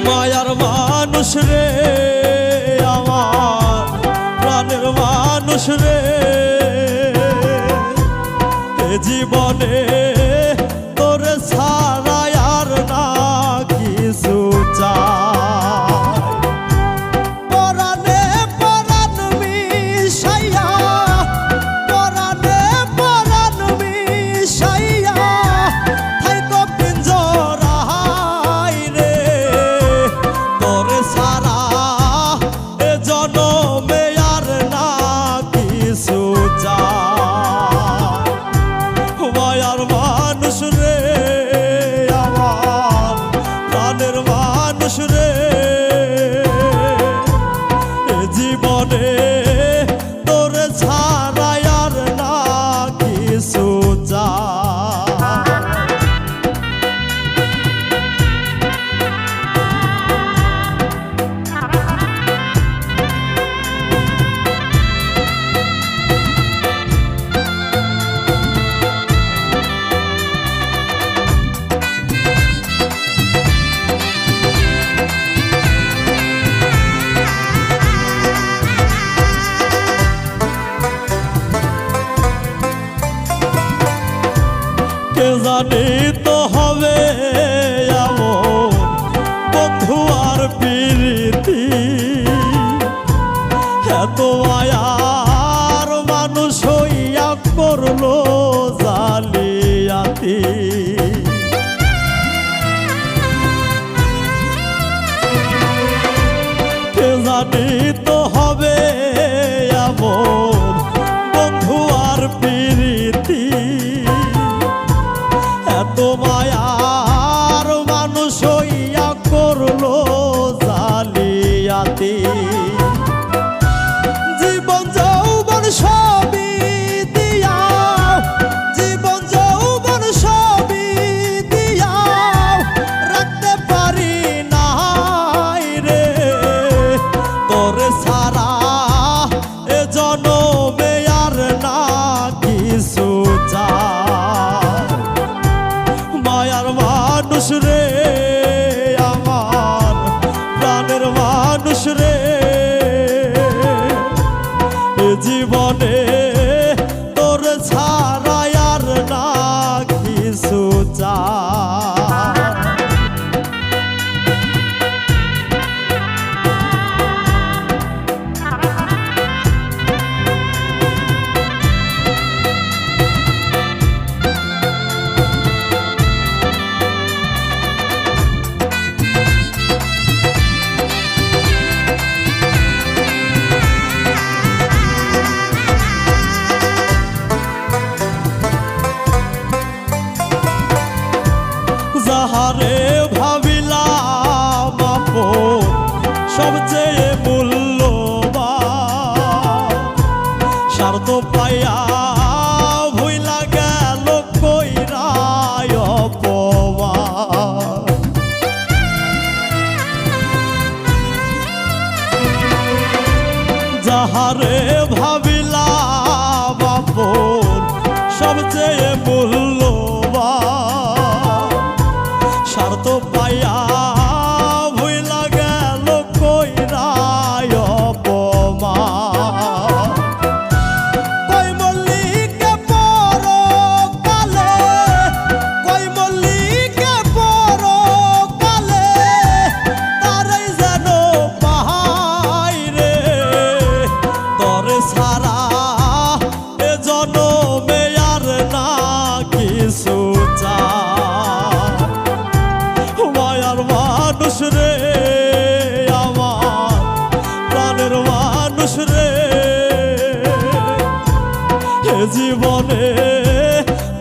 মায়ার মানুষ রে আমার প্রাণের মানুষ রে, এ জীবনে তোরে ছাড়া আর না কিছু চাই। পরাণে পরাণ মিশাইয়া, পরাণে পরাণ মিশাইয়া থাইকো পিঞ্জরায় রে, তোরে ছাড়া এ জনমে আর না কিছু চাই। মায়ার মানুষ রে আমার প্রাণের মানুষ রে, এ জীবনে তোরে ছাড়া আর না কিছু চাই। কে জানি তো হবে এমন বন্ধু আর প্রীতি, এত মায়ার মানুষ হইয়া করলো জালিয়াতি। কে জানি তো হবে এমন বন্ধু আর প্রীতি, এত মায়ার মানুষ হইয়া করলো জালিয়াতি। জীবন যৌবন সবই দিয়া, জীবন যৌবন সবই দিয়া রাখতে পারি নাই রে, তোরে ছাড়া এ জনমে আর না কিছু চাই। মায়ার মানুষ রে আমার প্রাণের মানুষ রে, এ জীবনে তোরে ছাড়া আর না কিছু চাই। যাহারে ভাবিলাম আপন সবচেয়ে মূল্যবান, স্বার্থ পাইয়া ভুইলা গেল কইরা অপমান। যাহারে ভাবিলাম আপন সবচেয়ে মূল্যবান, স্বার্থ পাইয়া ভুইলা গেল কইরা অপমান। কই মল্লিকে পরকালে, কই মল্লিকে পরকালে তারাই যেন পাহাই রে, তরে ছাড়া এ জনমে আর না কিছু চাই। মায়ার মানুষ রে আমার প্রাণের মানুষ রে, এ জীবনে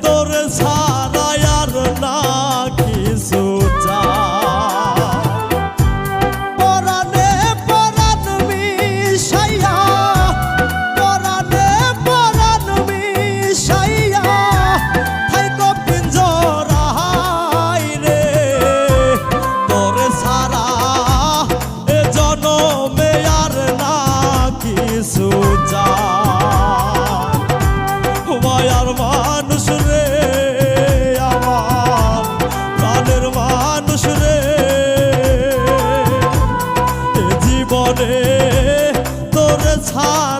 তোরে ছাড়া আর না কিছু চাই। পরাণে পরাণ মিশাইয়া, পরাণে পরাণ মিশাইয়া থাইকো পিঞ্জরায় রে, তোরে ছাড়া এ জনমে আর না কিছু চাই। মায়ার রে তোরে ছাড়া